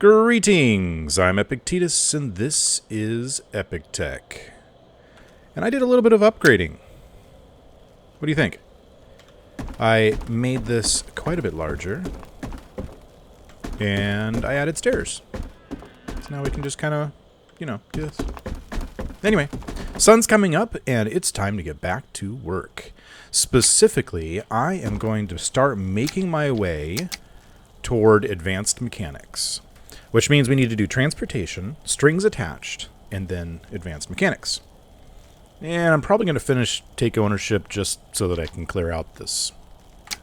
Greetings, I'm Epictetus, and this is Epic Tech. And I did a little bit of upgrading. What do you think? I made this quite a bit larger, and I added stairs. So now we can just kind of, do this. Anyway, sun's coming up, and it's time to get back to work. Specifically, I am going to start making my way toward advanced mechanics, which means we need to do transportation, strings attached, and then advanced mechanics. And I'm probably going to take ownership just so that I can clear out this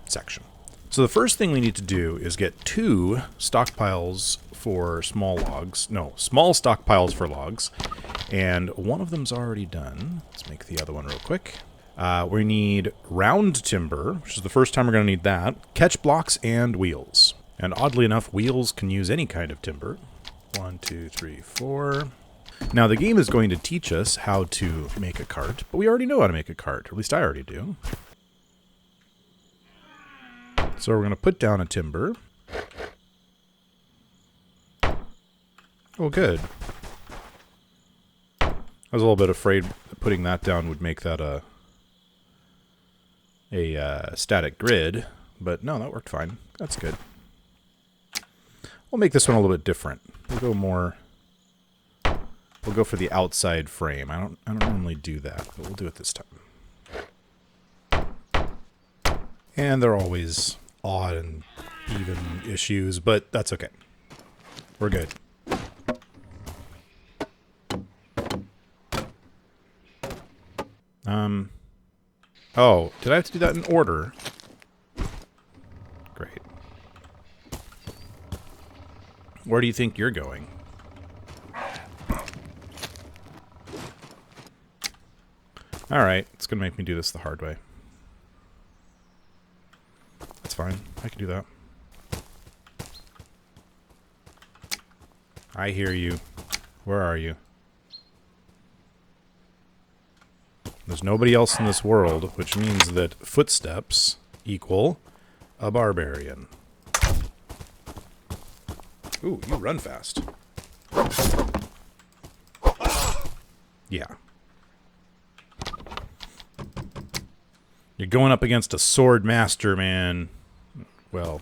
section. So the first thing we need to do is get 2 stockpiles for small stockpiles for logs, and one of them's already done. Let's make the other one real quick. We need round timber, which is the first time we're going to need that, catch blocks, and wheels. And oddly enough, wheels can use any kind of timber. 1, 2, 3, 4. Now the game is going to teach us how to make a cart, but we already know how to make a cart. At least I already do. So we're going to put down a timber. Oh, good. I was a little bit afraid that putting that down would make that a static grid, but no, that worked fine. That's good. We'll make this one a little bit different. We'll go for the outside frame. I don't normally do that, but we'll do it this time. And they're always odd and even issues, but that's okay. We're good. Oh, did I have to do that in order? Great. Where do you think you're going? Alright, it's going to make me do this the hard way. That's fine. I can do that. I hear you. Where are you? There's nobody else in this world, which means that footsteps equal a barbarian. Ooh, you run fast. Yeah. You're going up against a sword master, man. Well,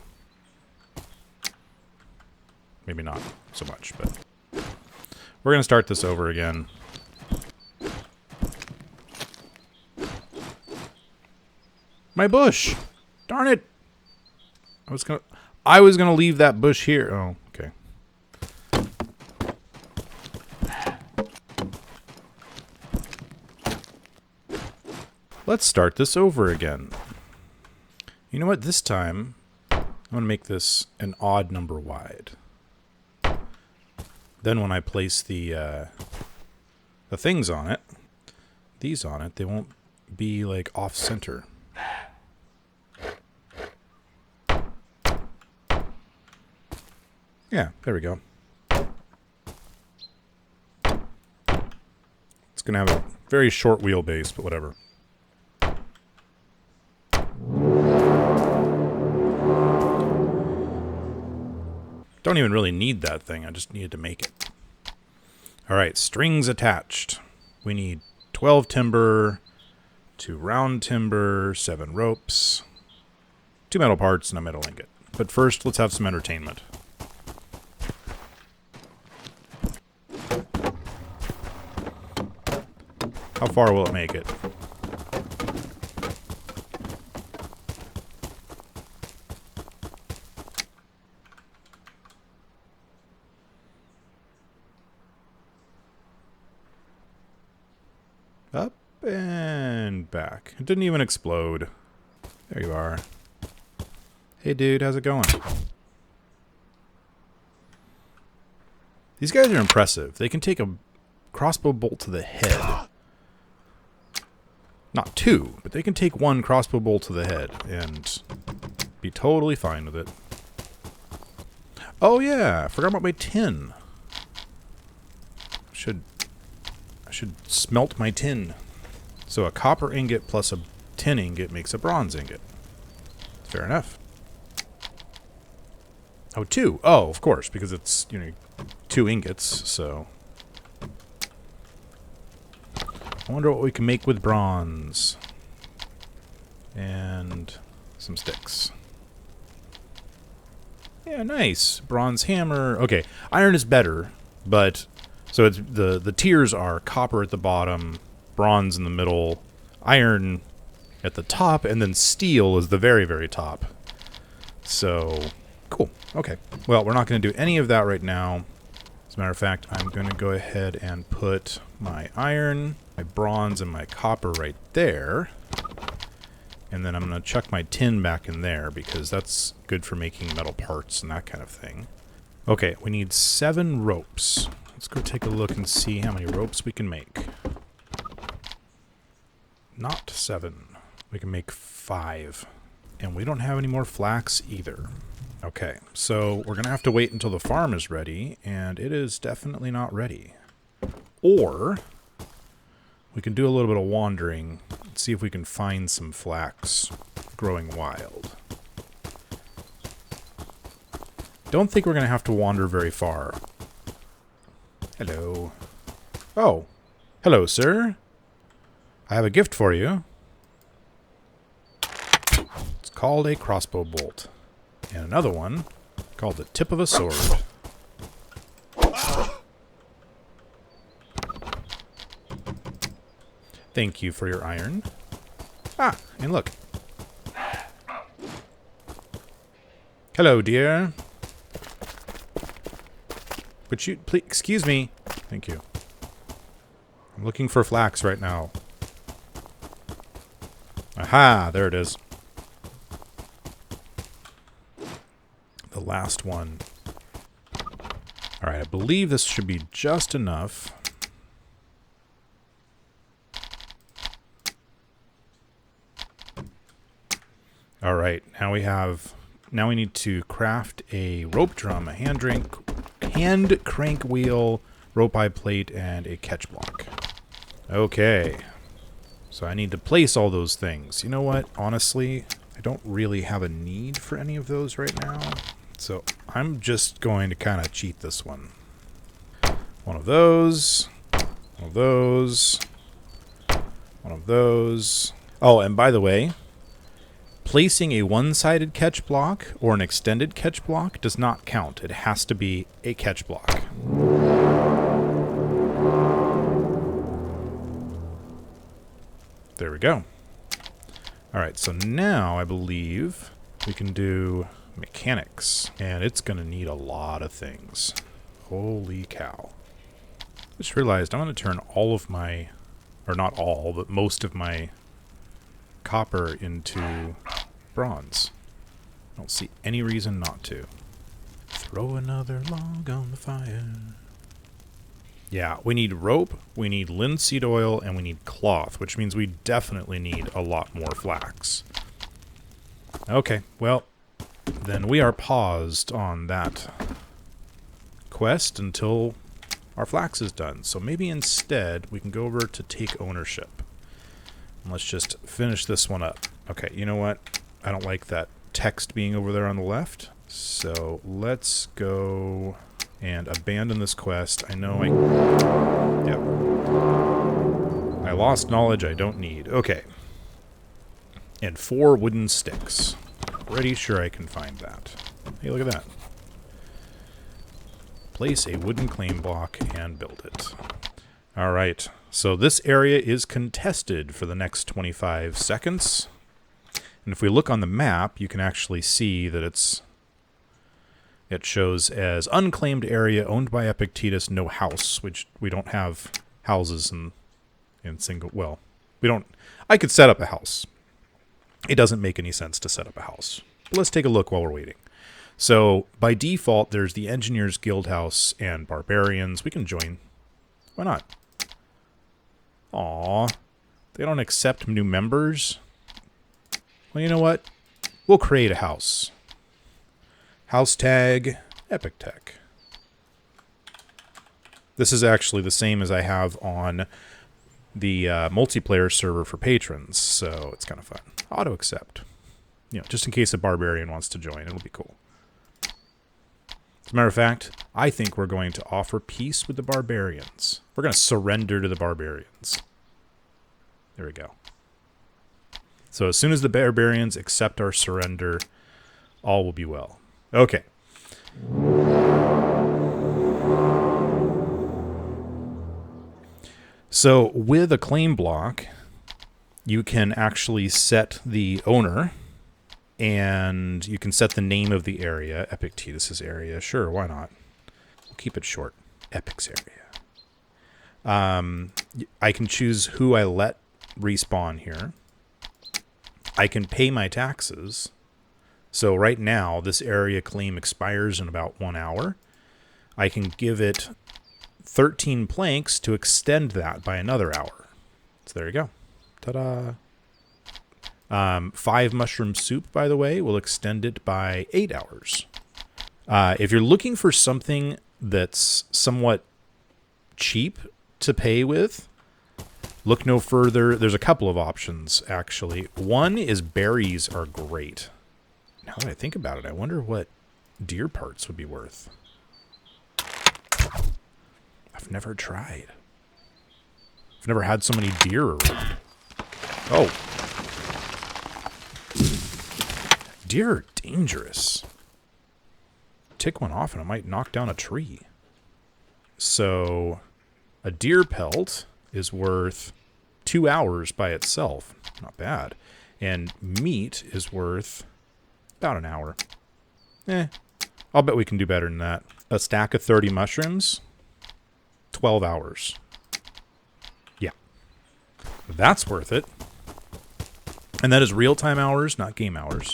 maybe not so much, but we're going to start this over again. My bush! Darn it! I was gonna leave that bush here. Oh, okay. Let's start this over again. You know what? This time, I'm gonna make this an odd number wide. Then when I place the things on it, these on it, they won't be like off center. Yeah, there we go. It's going to have a very short wheelbase, but whatever. Don't even really need that thing. I just needed to make it. Alright, strings attached. We need 12 timber, 2 round timber, 7 ropes, 2 metal parts, and a metal ingot. But first, let's have some entertainment. How far will it make it? Up and back. It didn't even explode. There you are. Hey dude, how's it going? These guys are impressive. They can take a crossbow bolt to the head. Not 2, but they can take 1 crossbow bolt to the head and be totally fine with it. Oh yeah, I forgot about my tin. I should smelt my tin. So a copper ingot plus a tin ingot makes a bronze ingot. Fair enough. Oh, 2. Oh, of course, because it's, you know, 2 ingots, so. I wonder what we can make with bronze. And some sticks. Yeah, nice. Bronze hammer. Okay, iron is better, but so it's the tiers are copper at the bottom, bronze in the middle, iron at the top, and then steel is the very, very top. So, cool. Okay. Well, we're not going to do any of that right now. As a matter of fact, I'm going to go ahead and put my iron, my bronze, and my copper right there. And then I'm going to chuck my tin back in there because that's good for making metal parts and that kind of thing. Okay, we need 7 ropes. Let's go take a look and see how many ropes we can make. Not 7. We can make 5. And we don't have any more flax either. Okay, so we're going to have to wait until the farm is ready, and it is definitely not ready. Or we can do a little bit of wandering and see if we can find some flax growing wild. Don't think we're going to have to wander very far. Hello. Oh. Hello, sir. I have a gift for you. It's called a crossbow bolt. And another one called the tip of a sword. Thank you for your iron. Ah, and look. Hello, dear. Would you please excuse me? Thank you. I'm looking for flax right now. Aha, there it is. The last one. All right, I believe this should be just enough. All right, now we need to craft a rope drum, a hand crank wheel, rope eye plate, and a catch block. Okay. So I need to place all those things. You know what? Honestly, I don't really have a need for any of those right now. So I'm just going to kind of cheat this one. One of those. One of those. One of those. Oh, and by the way, placing a one-sided catch block or an extended catch block does not count. It has to be a catch block. There we go. All right, so now I believe we can do mechanics, and it's going to need a lot of things. Holy cow. Just realized I'm going to turn all of my, or not all, but most of my copper into bronze. I don't see any reason not to. Throw another log on the fire. Yeah, we need rope, we need linseed oil, and we need cloth, which means we definitely need a lot more flax. Okay, well, then we are paused on that quest until our flax is done. So maybe instead we can go over to take ownership. And let's just finish this one up. Okay, you know what? I don't like that text being over there on the left. So let's go and abandon this quest. I know Yep. I lost knowledge I don't need. Okay. And 4 wooden sticks. Pretty sure I can find that. Hey, look at that. Place a wooden claim block and build it. Alright, so this area is contested for the next 25 seconds. And if we look on the map, you can actually see that it shows as unclaimed area owned by Epictetus, no house, which we don't have houses in single, well, we don't, I could set up a house. It doesn't make any sense to set up a house. But let's take a look while we're waiting. So by default, there's the Engineers Guild House and Barbarians. We can join. Why not? Aw, they don't accept new members. Well, you know what? We'll create a house. House tag, Epic Tech. This is actually the same as I have on the multiplayer server for patrons, so it's kind of fun. Auto accept. You know, just in case a barbarian wants to join, it'll be cool. As a matter of fact, I think we're going to offer peace with the barbarians. We're going to surrender to the barbarians. There we go. So as soon as the barbarians accept our surrender, all will be well. Okay. So with a claim block, you can actually set the owner, and you can set the name of the area. Epic Titus's area. Sure, why not? We'll keep it short. Epic's area. I can choose who I let respawn here. I can pay my taxes. So right now, this area claim expires in about 1 hour. I can give it 13 planks to extend that by another hour. So there you go. Ta-da. 5 mushroom soup, by the way, will extend it by 8 hours. If you're looking for something that's somewhat cheap to pay with, look no further. There's a couple of options, actually. One is berries are great. Now that I think about it, I wonder what deer parts would be worth. I've never tried. I've never had so many deer around. Oh. Deer are dangerous. Tick one off and it might knock down a tree. So a deer pelt is worth 2 hours by itself. Not bad. And meat is worth about an hour. I'll bet we can do better than that. A stack of 30 mushrooms, 12 hours. Yeah. That's worth it. And that is real-time hours, not game hours.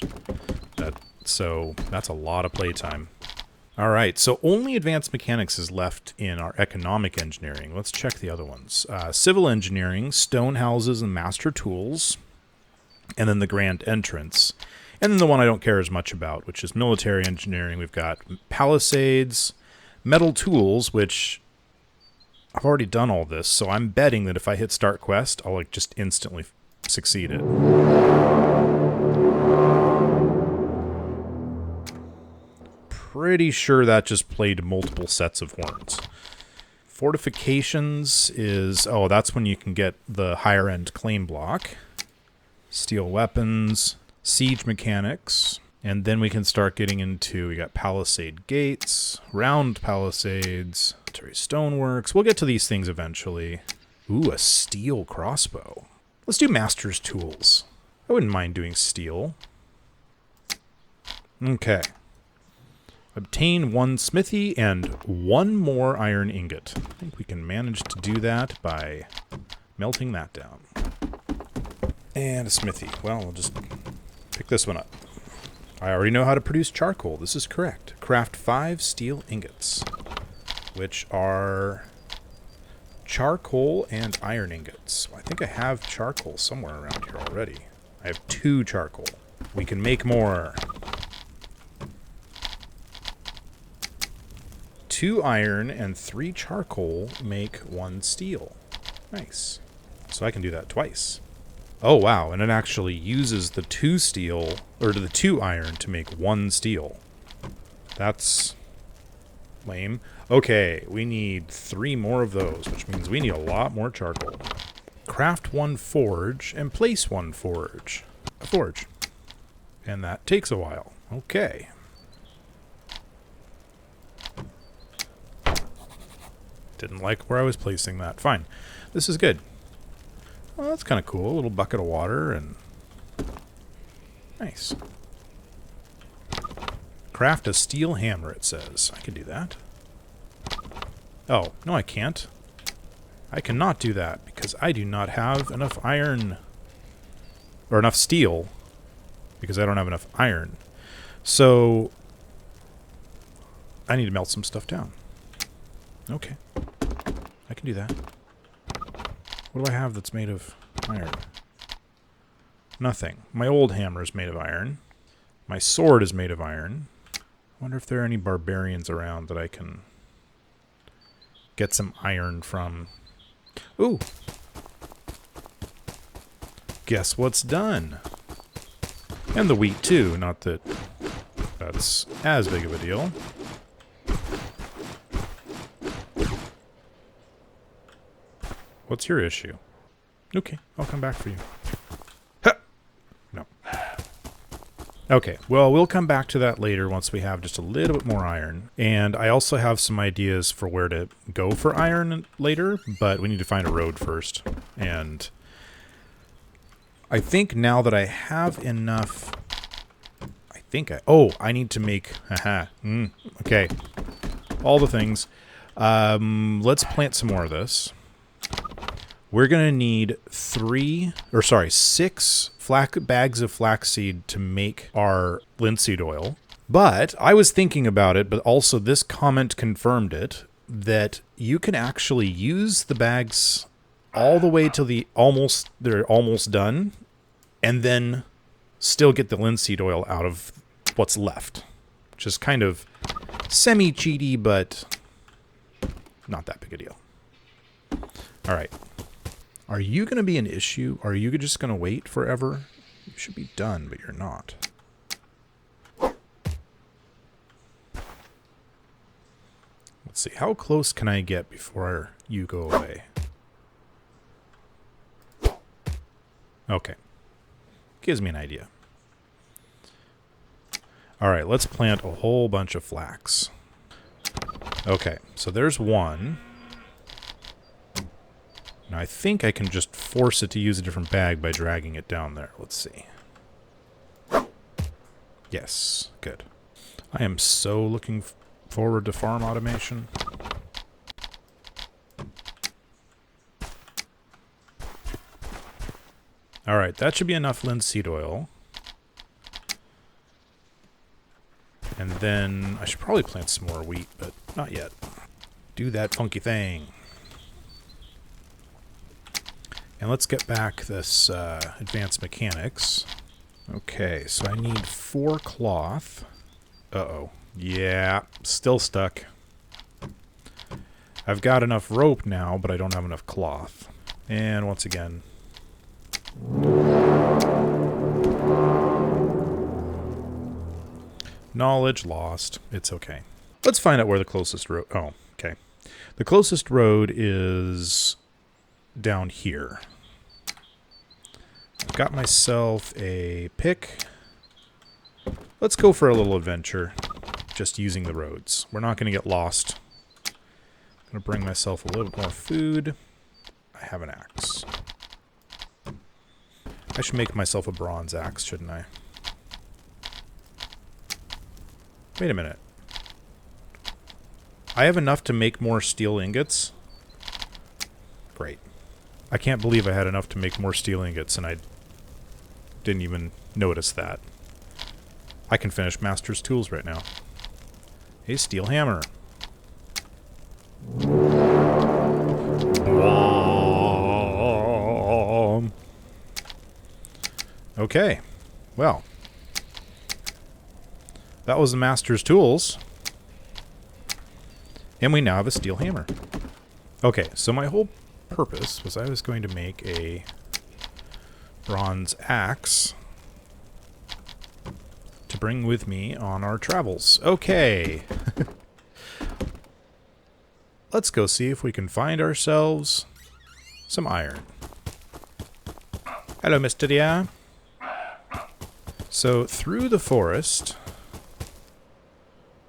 So that's a lot of playtime. All right, so only advanced mechanics is left in our economic engineering. Let's check the other ones. Civil engineering, stone houses and master tools, and then the grand entrance. And then the one I don't care as much about, which is military engineering. We've got palisades, metal tools, which I've already done all this, so I'm betting that if I hit start quest, I'll like just instantly succeed it. Pretty sure that just played multiple sets of horns. Fortifications is... oh, that's when you can get the higher end claim block. Steel weapons, siege mechanics, and then we can start getting into... we got palisade gates, round palisades, military stoneworks. We'll get to these things eventually. Ooh, a steel crossbow. Let's do master's tools. I wouldn't mind doing steel. Okay. Obtain 1 smithy and 1 more iron ingot. I think we can manage to do that by melting that down. And a smithy. Well, we'll just pick this one up. I already know how to produce charcoal. This is correct. Craft 5 steel ingots, which are charcoal and iron ingots. I think I have charcoal somewhere around here already. I have 2 charcoal. We can make more. 2 iron and 3 charcoal make 1 steel. Nice. So I can do that twice. Oh, wow. And it actually uses the 2 steel, or the 2 iron to make 1 steel. That's lame. Okay, we need 3 more of those, which means we need a lot more charcoal. Craft 1 forge and place 1 forge. A forge. And that takes a while. Okay. Didn't like where I was placing that. Fine. This is good. Well, that's kind of cool. A little bucket of water and... nice. Craft a steel hammer, it says. I can do that. Oh, no I can't. I cannot do that because I do not have enough iron. Or enough steel. Because I don't have enough iron. So... I need to melt some stuff down. Okay. I can do that. What do I have that's made of iron? Nothing. My old hammer is made of iron. My sword is made of iron. I wonder if there are any barbarians around that I can get some iron from. Ooh! Guess what's done? And the wheat too, not that that's as big of a deal. What's your issue? Okay, I'll come back for you. Ha! No. Okay, well, we'll come back to that later once we have just a little bit more iron. And I also have some ideas for where to go for iron later, but we need to find a road first. And I think now that I have enough... I need to make... okay. All the things. Let's plant some more of this. We're going to need 6 bags of flaxseed to make our linseed oil. But I was thinking about it, but also this comment confirmed it, that you can actually use the bags all the way till they're almost done, and then still get the linseed oil out of what's left, which is kind of semi-cheaty, but not that big a deal. All right. Are you going to be an issue? Are you just going to wait forever? You should be done, but you're not. Let's see. How close can I get before you go away? Okay. Gives me an idea. All right, let's plant a whole bunch of flax. Okay, so there's one. Now I think I can just force it to use a different bag by dragging it down there. Let's see. Yes, good. I am so looking forward to farm automation. All right, that should be enough linseed oil. And then I should probably plant some more wheat, but not yet. Do that funky thing. And let's get back this advanced mechanics. Okay, so I need 4 cloth. Uh-oh. Yeah, still stuck. I've got enough rope now, but I don't have enough cloth. And once again... knowledge lost. It's okay. Let's find out where the closest road... oh, okay. The closest road is down here. I've got myself a pick. Let's go for a little adventure, just using the roads. We're not going to get lost. I'm going to bring myself a little bit more food. I have an axe. I should make myself a bronze axe, shouldn't I? Wait a minute. I have enough to make more steel ingots? Great. I can't believe I had enough to make more steel ingots and I didn't even notice that. I can finish Master's Tools right now. A steel hammer. Okay. Well. That was the Master's Tools. And we now have a steel hammer. Okay, so my whole purpose was I was going to make a bronze axe to bring with me on our travels. Okay. Let's go see if we can find ourselves some iron. Hello, Mr. Deer. So, through the forest,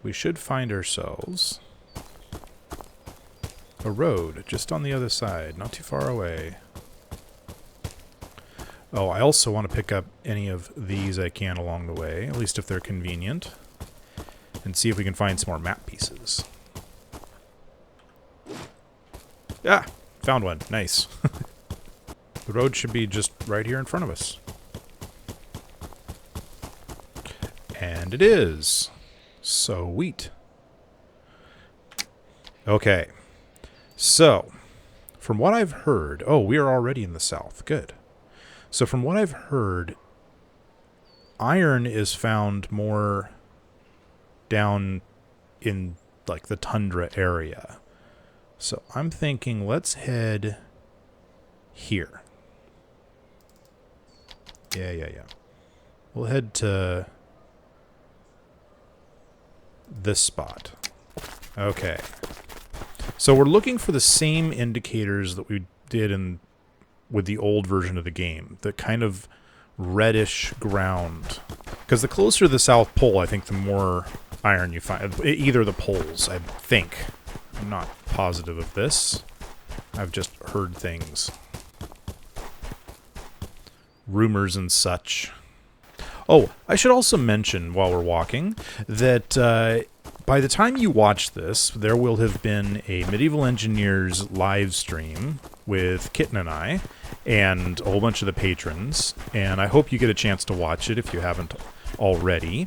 we should find ourselves a road just on the other side, not too far away. Oh, I also want to pick up any of these I can along the way, at least if they're convenient, and see if we can find some more map pieces. Ah! Found one. Nice. The road should be just right here in front of us. And it is. Sweet. Okay. So, from what I've heard... oh, we are already in the south. Good. So from what I've heard, iron is found more down in, like, the tundra area. So I'm thinking let's head here. Yeah. We'll head to this spot. Okay. So we're looking for the same indicators that we did in with the old version of the game. The kind of reddish ground. Because the closer to the South Pole, I think the more iron you find. Either the poles, I think. I'm not positive of this. I've just heard things. Rumors and such. Oh, I should also mention while we're walking that by the time you watch this, there will have been a Medieval Engineers live stream with Kitten and I and a whole bunch of the patrons, and I hope you get a chance to watch it if you haven't already.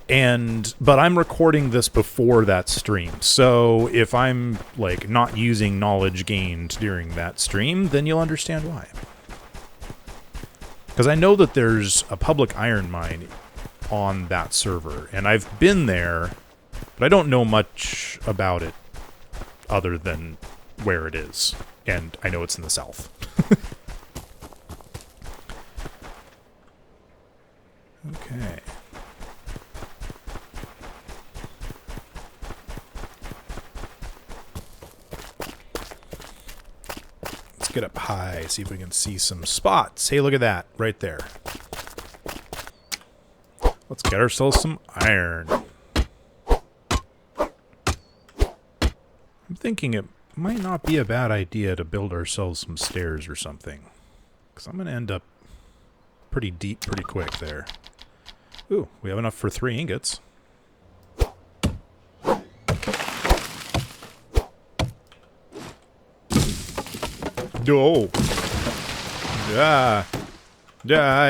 But I'm recording this before that stream, so if I'm like not using knowledge gained during that stream, then you'll understand why. Because I know that there's a public iron mine on that server, and I've been there, but I don't know much about it other than where it is, and I know it's in the south. Okay. Let's get up high, see if we can see some spots. Hey, look at that, right there. Let's get ourselves some iron. I'm thinking it might not be a bad idea to build ourselves some stairs or something. Because I'm going to end up pretty deep pretty quick there. Ooh, we have enough for 3 ingots. No! Yeah,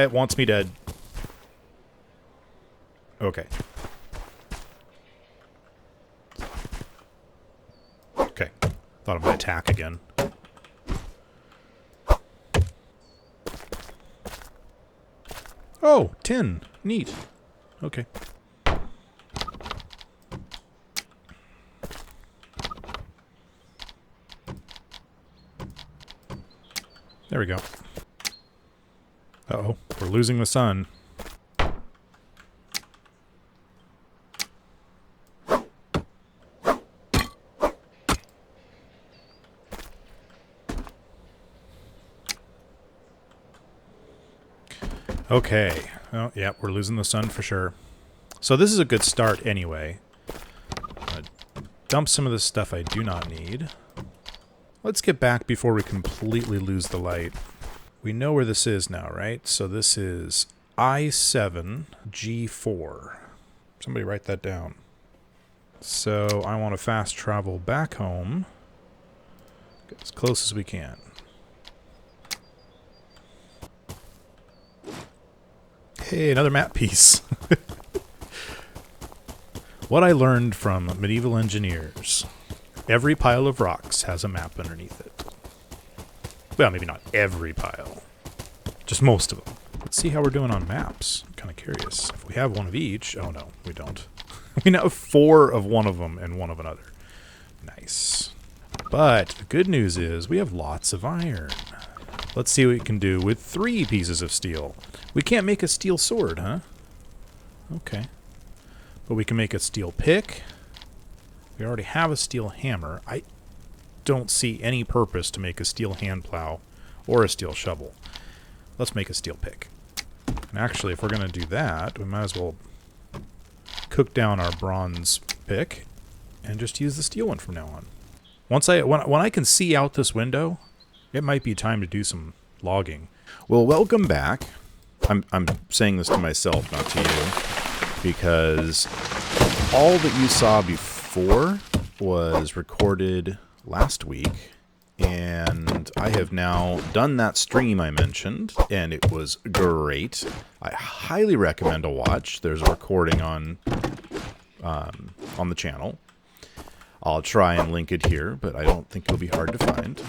it wants me dead. Okay. Okay. Thought it might attack again. Oh, tin. Neat. Okay. There we go. Uh-oh. We're losing the sun. Okay. Oh, yeah, we're losing the sun for sure. So this is a good start anyway. Dump some of this stuff I do not need. Let's get back before we completely lose the light. We know where this is now, right? So this is I-7G4. Somebody write that down. So I want to fast travel back home. Get as close as we can. Hey, another map piece. What I learned from Medieval Engineers. Every pile of rocks has a map underneath it. Well, maybe not every pile. Just most of them. Let's see how we're doing on maps. I'm kind of curious. If we have one of each... Oh, no, we don't. We now have 4 of one of them and 1 of another. Nice. But the good news is we have lots of iron. Let's see what we can do with 3 pieces of steel. We can't make a steel sword, huh? Okay. But we can make a steel pick. We already have a steel hammer. I don't see any purpose to make a steel hand plow or a steel shovel. Let's make a steel pick. And actually, if we're going to do that, we might as well cook down our bronze pick and just use the steel one from now on. When I can see out this window, it might be time to do some logging. Well, welcome back. I'm saying this to myself, not to you, because all that you saw before was recorded last week, and I have now done that stream I mentioned, and it was great. I highly recommend a watch. There's a recording on the channel. I'll try and link it here, but I don't think it'll be hard to find.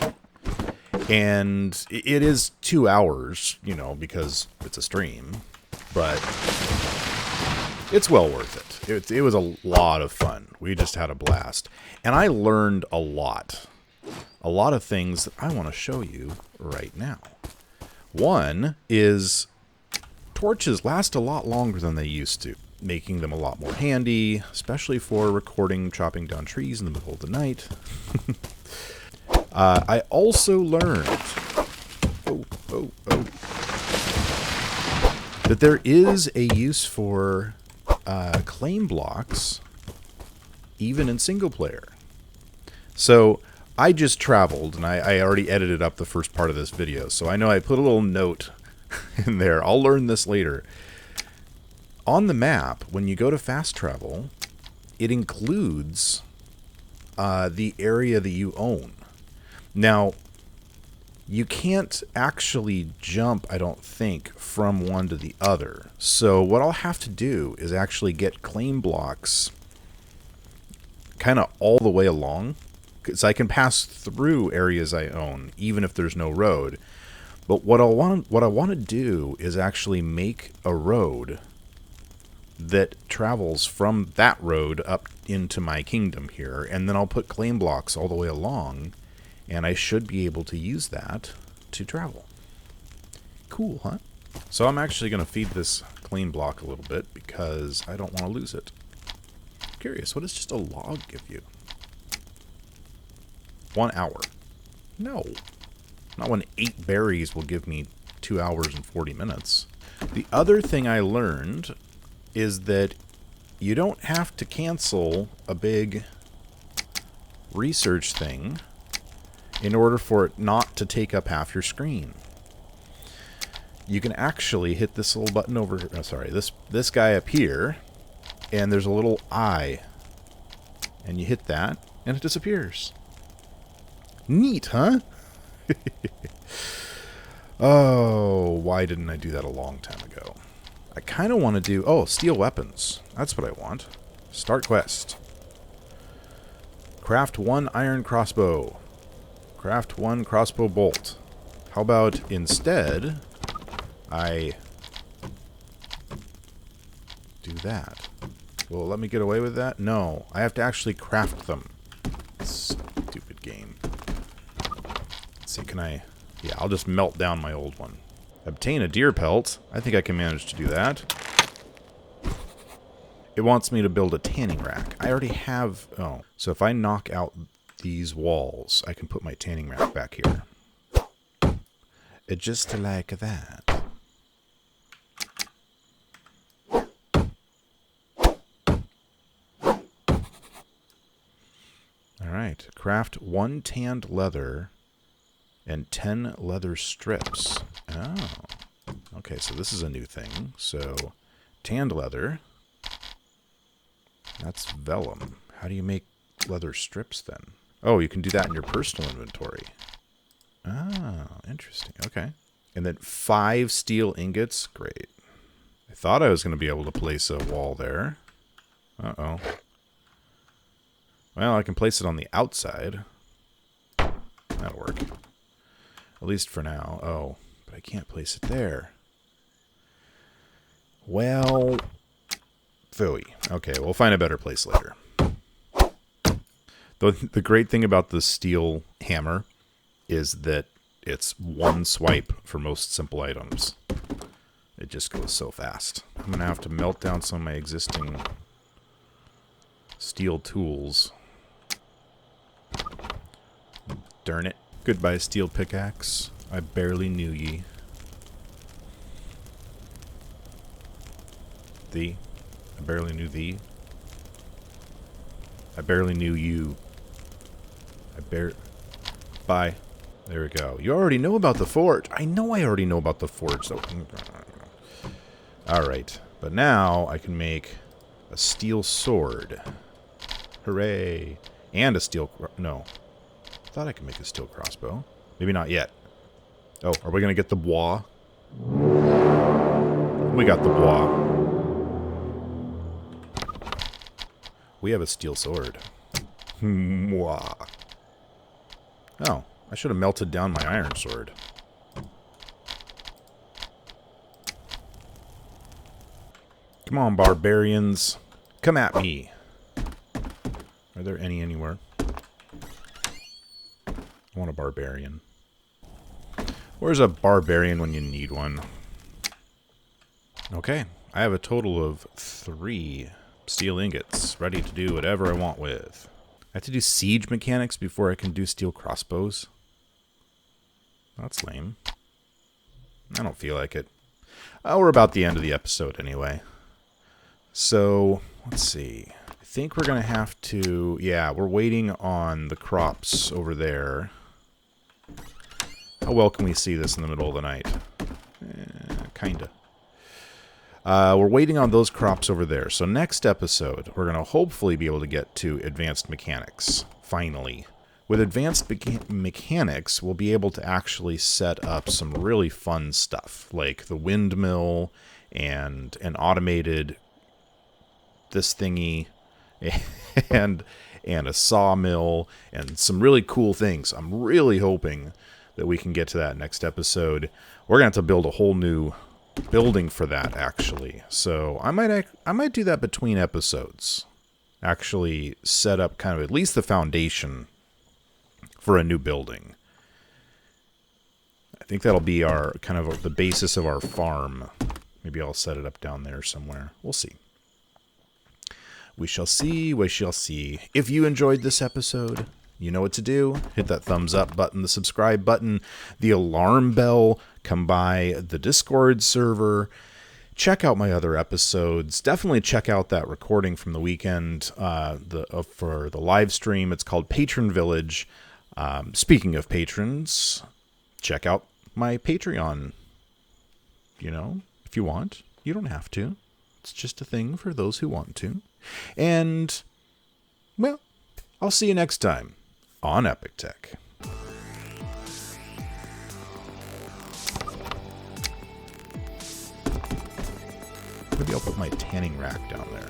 And it is 2 hours, you know, because it's a stream, but it's well worth it. It was a lot of fun. We just had a blast. And I learned a lot. A lot of things that I want to show you right now. One is torches last a lot longer than they used to. making them a lot more handy, especially for recording chopping down trees in the middle of the night. I also learned that there is a use for claim blocks even in single player. So I just traveled, and I already edited up the first part of this video, so I know I put a little note in there. I'll learn this later. On the map, when you go to fast travel, it includes the area that you own. Now, you can't actually jump, I don't think, from one to the other. So what I'll have to do is actually get claim blocks kind of all the way along, because I can pass through areas I own, even if there's no road. But what I want to do is actually make a road that travels from that road up into my kingdom here, and then I'll put claim blocks all the way along, and I should be able to use that to travel. Cool, huh? So I'm actually going to feed this claim block a little bit because I don't want to lose it. Curious, what does just a log give you? 1 hour. No. Not when 8 berries will give me 2 hours and 40 minutes. The other thing I learned is that you don't have to cancel a big research thing in order for it not to take up half your screen. You can actually hit this little button over, oh, sorry, this guy up here, and there's a little eye, and you hit that, and it disappears. Neat, huh? Oh, why didn't I do that a long time ago? I kind of want to do, oh, steel weapons. That's what I want. Start quest. Craft 1 iron crossbow. Craft 1 crossbow bolt. How about instead I do that? Will it let me get away with that? No. I have to actually craft them. Stupid game. Let's see, can I... Yeah, I'll just melt down my old one. Obtain a deer pelt. I think I can manage to do that. It wants me to build a tanning rack. I already have... Oh, so if I knock out these walls, I can put my tanning rack back here. Just like that. Alright, craft 1 tanned leather and 10 leather strips. Oh, okay, so this is a new thing. So, tanned leather. That's vellum. How do you make leather strips then? Oh, you can do that in your personal inventory. Oh, interesting. Okay. And then 5 steel ingots. Great. I thought I was going to be able to place a wall there. Uh-oh. Well, I can place it on the outside. That'll work. At least for now. Oh, but I can't place it there. Well, phooey. Okay, we'll find a better place later. The great thing about the steel hammer is that it's one swipe for most simple items. It just goes so fast. I'm going to have to melt down some of my existing steel tools. Darn it. Goodbye, steel pickaxe. I barely knew ye. Thee. I barely knew thee. I barely knew you. Bye. There we go. You already know about the forge. I know I already know about the forge, though. Alright. But now I can make a steel sword. Hooray. And a steel... No. I thought I could make a steel crossbow. Maybe not yet. Oh, are we going to get the bois? We got the bois. We have a steel sword. Mwah. Oh, I should have melted down my iron sword. Come on, barbarians. Come at me. Are there any anywhere? I want a barbarian. Where's a barbarian when you need one? Okay, I have a total of 3 steel ingots ready to do whatever I want with. I have to do siege mechanics before I can do steel crossbows. That's lame. I don't feel like it. We're about the end of the episode anyway. So, let's see. I think we're going to have to... Yeah, we're waiting on the crops over there. How well can we see this in the middle of the night? Kinda. We're waiting on those crops over there. So next episode, we're going to hopefully be able to get to advanced mechanics. Finally. With advanced mechanics, we'll be able to actually set up some really fun stuff. Like the windmill and an automated this thingy and a sawmill and some really cool things. I'm really hoping that we can get to that next episode. We're going to have to build a whole new building for that, actually. So I might do that between episodes. Actually set up kind of at least the foundation for a new building. I think that'll be our kind of the basis of our farm. Maybe I'll set it up down there somewhere. We'll see. We shall see, we shall see. If you enjoyed this episode, you know what to do. Hit that thumbs up button, the subscribe button, the alarm bell. Come by the Discord server. Check out my other episodes. Definitely check out that recording from the weekend for the live stream. It's called Patron Village. Speaking of patrons, check out my Patreon. You know, if you want. You don't have to. It's just a thing for those who want to. And, well, I'll see you next time on Epic Tech. Maybe I'll put my tanning rack down there.